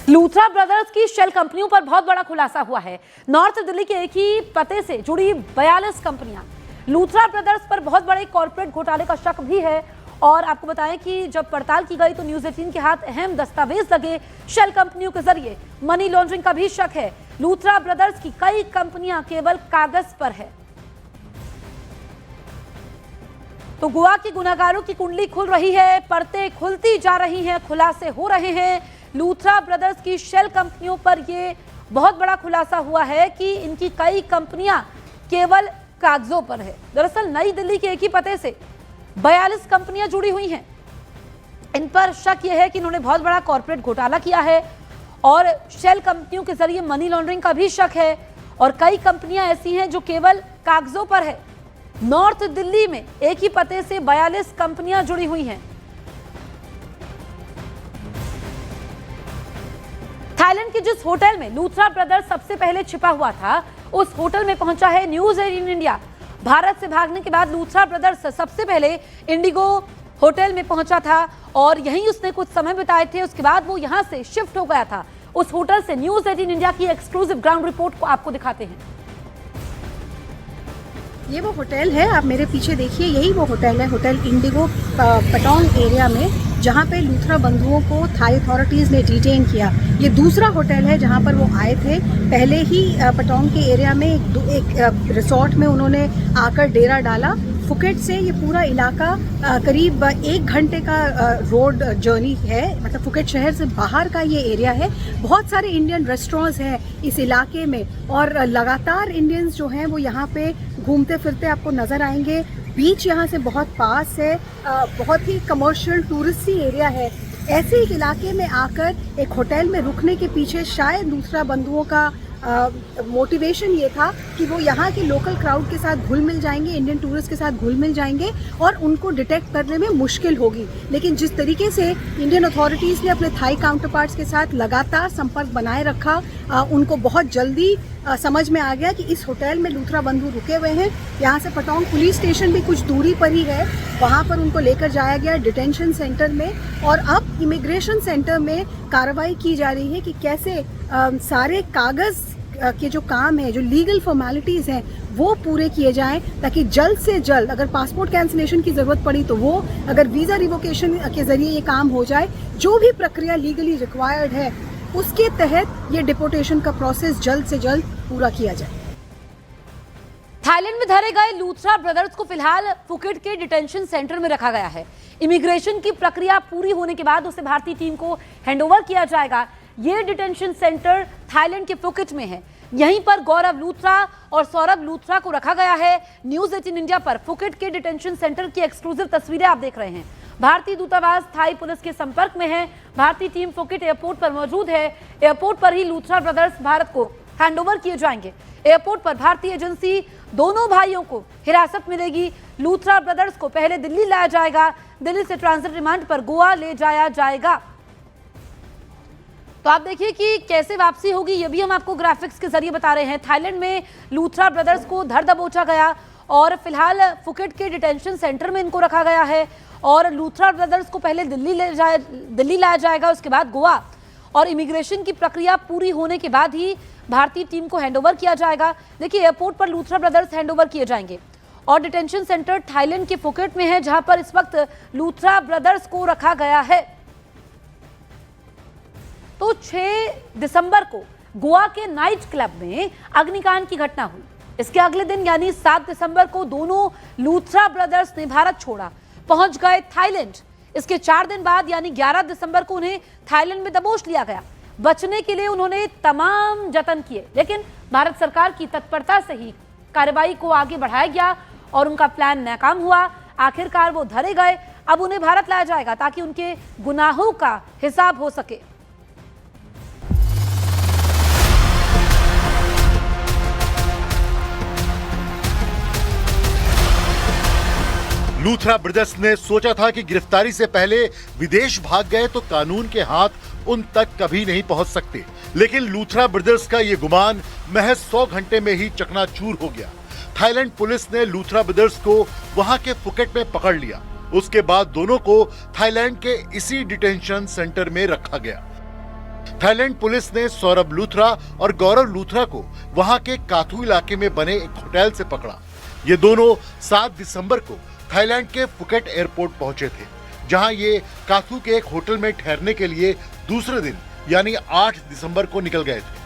Luthra brothers की shell कंपनियों पर बहुत बड़ा खुलासा हुआ है। नॉर्थ दिल्ली के एक ही पते से जुड़ी 42 कंपनियां। लूथरा ब्रदर्स पर बहुत बड़े कॉर्पोरेट घोटाले का शक भी है और आपको बताएं कि जब पड़ताल की गई तो न्यूज़ 18 के हाथ अहम दस्तावेज लगे। शेल कंपनियों के जरिए मनी लॉन्ड्रिंग का भी शक है। लूथरा ब्रदर्स की कई कंपनियां केवल कागज पर है। तो गोवा की गुनाहगारों की कुंडली खुल रही है, परतें खुलती जा रही हैं, खुलासे हो रहे हैं। लूथरा ब्रदर्स की शेल कंपनियों पर यह बहुत बड़ा खुलासा हुआ है कि इनकी कई कंपनियां केवल कागजों पर है। दरअसल नई दिल्ली के एक ही पते से 42 कंपनियां जुड़ी हुई हैं। इन पर शक यह है कि इन्होंने बहुत बड़ा कॉर्पोरेट घोटाला किया है और शेल कंपनियों के जरिए मनी लॉन्ड्रिंग का भी शक है और कई कंपनियां ऐसी हैं जो केवल कागजों पर है। नॉर्थ दिल्ली में एक ही पते से 42 कंपनियां जुड़ी हुई हैं। थाईलैंड के जिस होटल में लूथरा ब्रदर्स सबसे पहले छिपा हुआ था, उस होटल में पहुंचा है न्यूज़ 18 इंडिया। भारत से भागने के बाद लूथरा ब्रदर्स सबसे पहले इंडिगो होटल में पहुंचा था और यहीं उसने कुछ समय बिताए थे। उसके बाद वो यहां से शिफ्ट हो गया था उस होटल से। न्यूज़ 18 इंडिया की एक्सक्लूसिव ग्राउंड रिपोर्ट को आपको दिखाते हैं। ये वो होटल है, आप मेरे पीछे देखिए, यही वो होटल है, होटल इंडिगो पटोंग एरिया में, जहाँ पे लूथरा बंधुओं को थाई अथॉरिटीज़ ने डिटेन किया। ये दूसरा होटल है जहाँ पर वो आए थे। पहले ही पटोंग के एरिया में एक रिसोर्ट में उन्होंने आकर डेरा डाला। फुकेट से ये पूरा इलाका करीब 1 घंटे का रोड जर्नी है, मतलब फुकेट शहर से बाहर का ये एरिया है। बहुत सारे इंडियन रेस्टोरेंट्स हैं इस इलाके में और लगातार इंडियंस जो हैं वो यहाँ पे घूमते फिरते आपको नज़र आएंगे। बीच यहाँ से बहुत पास है, बहुत ही कमर्शियल टूरिस्टी एरिया है। ऐसे एक इलाके में आकर एक होटल में रुकने के पीछे शायद लूथरा बंधुओं का मोटिवेशन ये था कि वो यहाँ के लोकल क्राउड के साथ घुल मिल जाएंगे, इंडियन टूरिस्ट के साथ घुल मिल जाएंगे और उनको डिटेक्ट करने में मुश्किल होगी। लेकिन जिस तरीके से इंडियन अथॉरिटीज़ ने अपने थाई काउंटरपार्ट्स के साथ लगातार संपर्क बनाए रखा, उनको बहुत जल्दी समझ में आ गया कि इस होटल में लूथरा बंधु रुके हुए हैं। यहाँ से पटोंग पुलिस स्टेशन भी कुछ दूरी पर ही है, वहाँ पर उनको लेकर जाया गया डिटेंशन सेंटर में और अब इमिग्रेशन सेंटर में कार्रवाई की जा रही है कि कैसे सारे कागज़ के जो काम है, जो लीगल फॉर्मेलिटीज़ हैं, वो पूरे किए जाएं ताकि जल्द से जल्द अगर पासपोर्ट कैंसिलेशन की ज़रूरत पड़ी तो वो, अगर वीज़ा रिवोकेशन के ज़रिए ये काम हो जाए, जो भी प्रक्रिया लीगली रिक्वायर्ड है उसके तहत ये डिपोर्टेशन का प्रोसेस जल्द से जल्द पूरा किया जाए। थाईलैंड में धरे गए लूथरा ब्रदर्स को फिलहाल फुकेट के डिटेंशन सेंटर में रखा गया है। इमिग्रेशन की प्रक्रिया पूरी होने के बाद उसे भारतीय टीम को हैंडओवर किया जाएगा। ये डिटेंशन सेंटर थाईलैंड के फुकेट में है। यहीं पर गौरव लूथरा और सौरभ लूथरा को रखा गया है। न्यूज़ 18 इंडिया पर फुकेट के डिटेंशन सेंटर की एक्सक्लूसिव तस्वीरें आप देख रहे हैं। भारतीय दूतावास थाई पुलिस के संपर्क में है। भारतीय टीम फुकेट एयरपोर्ट पर मौजूद है। एयरपोर्ट पर ही लूथरा ब्रदर्स भारत को हैंडओवर किए जाएंगे। एयरपोर्ट पर भारतीय एजेंसी दोनों भाइयों को हिरासत मिलेगी। लूथरा ब्रदर्स को पहले दिल्ली लाया जाएगा, दिल्ली से ट्रांजिट रिमांड पर गोवा ले जाया जाएगा। तो आप देखिए कि कैसे वापसी होगी, ये भी हम आपको ग्राफिक्स के जरिए बता रहे हैं। थाईलैंड में लूथरा ब्रदर्स को धर दबोचा गया और फिलहाल फुकेट के डिटेंशन सेंटर में इनको रखा गया है और लूथरा ब्रदर्स को पहले दिल्ली लाया जाएगा, उसके बाद गोवा और इमिग्रेशन की प्रक्रिया पूरी होने के बाद ही भारतीय टीम को हैंडओवर किया जाएगा। देखिए एयरपोर्ट पर लूथरा ब्रदर्स हैंडओवर किए जाएंगे और डिटेंशन सेंटर थाईलैंड के फुकेट में है, जहां पर इस वक्त लूथरा ब्रदर्स को रखा गया है। तो 6 दिसंबर को गोवा के नाइट क्लब में अग्निकांड की घटना हुई। इसके अगले दिन यानी 7 दिसंबर को दोनों लूथरा ब्रदर्स ने भारत छोड़ा, पहुंच गए थाईलैंड। इसके 4 दिन बाद यानी 11 दिसंबर को उन्हें थाईलैंड में दबोच लिया गया। बचने के लिए उन्होंने तमाम जतन किए, लेकिन भारत सरकार की तत्परता से ही कार्रवाई को आगे बढ़ाया गया और उनका प्लान नाकाम हुआ। आखिरकार वो धरे गए। अब उन्हें भारत लाया जाएगा ताकि उनके गुनाहों का हिसाब हो सके। लूथरा ब्रदर्स ने सोचा था कि गिरफ्तारी से पहले विदेश भाग गए तो कानून के हाथ उन तक कभी नहीं पहुंच सकते, लेकिन लूथरा ब्रदर्स का ये गुमान महज 100 घंटे में ही चकनाचूर हो गया। थाईलैंड पुलिस ने लूथरा ब्रदर्स को वहां के फुकेट में पकड़ लिया। उसके बाद दोनों को थाईलैंड के इसी डिटेंशन सेंटर में रखा गया। थाईलैंड पुलिस ने सौरभ लूथरा और गौरव लूथरा को वहां के काथू इलाके में बने एक होटल से पकड़ा। ये दोनों 7 दिसंबर को थाईलैंड के फुकेट एयरपोर्ट पहुंचे थे, जहां ये काथू के एक होटल में ठहरने के लिए दूसरे दिन यानी 8 दिसंबर को निकल गए थे।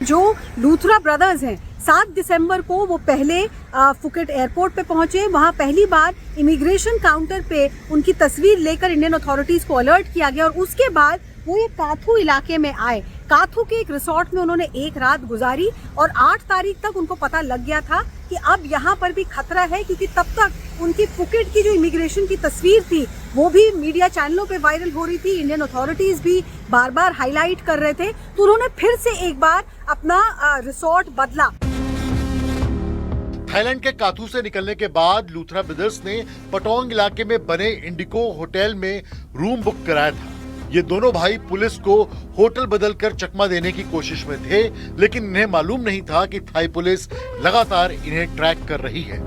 जो लूथरा ब्रदर्स हैं 7 दिसंबर को वो पहले फुकेट एयरपोर्ट पे पहुंचे। वहां पहली बार इमिग्रेशन काउंटर पे उनकी तस्वीर लेकर इंडियन अथॉरिटीज को अलर्ट किया गया और उसके बाद वो ये काथू इलाके में आए। काथू के एक रिसोर्ट में उन्होंने एक रात गुजारी और 8 तारीख तक उनको पता लग गया था कि अब यहाँ पर भी खतरा है, क्योंकि तब तक उनकी फुकेट की जो इमिग्रेशन की तस्वीर थी वो भी मीडिया चैनलों पे वायरल हो रही थी। इंडियन अथॉरिटीज भी बार बार हाईलाइट कर रहे थे, तो उन्होंने फिर से एक बार अपना रिसोर्ट बदला। थाईलैंड के काथू से निकलने के बाद लूथरा ब्रदर्स ने पटोंग इलाके में बने इंडिको होटल में रूम बुक कराया था। ये दोनों भाई पुलिस को होटल बदलकर चकमा देने की कोशिश में थे, लेकिन इन्हें मालूम नहीं था कि थाई पुलिस लगातार इन्हें ट्रैक कर रही है।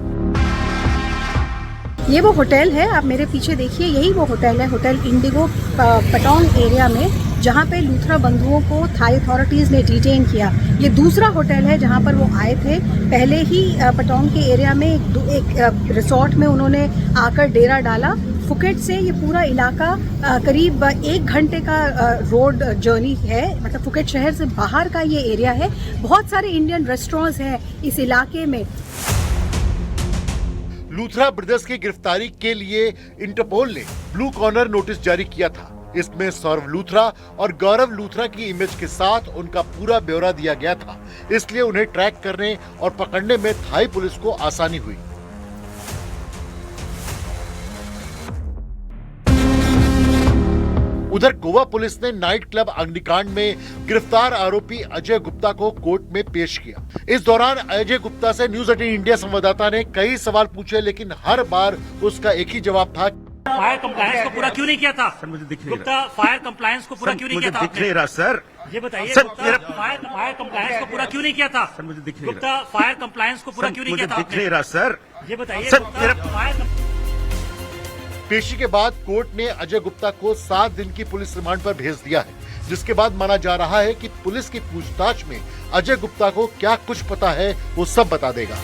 ये वो होटल है, आप मेरे पीछे देखिए, यही वो होटल है, होटल इंडिगो पटोंग एरिया में, जहाँ पे लूथरा बंधुओं को थाई अथॉरिटीज ने डिटेन किया। ये दूसरा होटल है जहाँ पर वो आए थे। पहले ही पटोंग के एरिया में एक रिसोर्ट में उन्होंने आकर डेरा डाला। फुकेट से ये पूरा इलाका करीब 1 घंटे का रोड जर्नी है, मतलब फुकेट शहर से बाहर का ये एरिया है। बहुत सारे इंडियन रेस्टोरेंट्स हैं इस इलाके में। लूथरा ब्रदर्स की गिरफ्तारी के लिए इंटरपोल ने ब्लू कॉर्नर नोटिस जारी किया था। इसमें सौरभ लूथरा और गौरव लूथरा की इमेज के साथ उनका पूरा ब्यौरा दिया गया था, इसलिए उन्हें ट्रैक करने और पकड़ने में थाई पुलिस को आसानी हुई। उधर गोवा पुलिस ने नाइट क्लब अग्निकांड में गिरफ्तार आरोपी अजय गुप्ता को कोर्ट में पेश किया। इस दौरान अजय गुप्ता से न्यूज 18 इंडिया संवाददाता ने कई सवाल पूछे, लेकिन हर बार उसका एक ही जवाब था, फायर कंप्लायंस को पूरा क्यों नहीं किया था? सर मुझे दिख नहीं गुप्ता, फायर कंप्लायंस को पूरा क्यों नहीं किया था? दिख नहीं रहा सर। ये बताइए, सर, गुप्ता, फायर कंप्लायंस को पूरा क्यों नहीं किया था? सर मुझे दिख नहीं गुप्ता, फायर कंप्लायंस को पूरा क्यों नहीं किया था? दिख नहीं रहा सर। ये बताइए, सर, गुप्ता, फायर पेशी के बाद कोर्ट ने अजय गुप्ता को 7 दिन की पुलिस रिमांड पर भेज दिया है, जिसके बाद माना जा रहा है कि पुलिस की पूछताछ में अजय गुप्ता को क्या कुछ पता है वो सब बता देगा।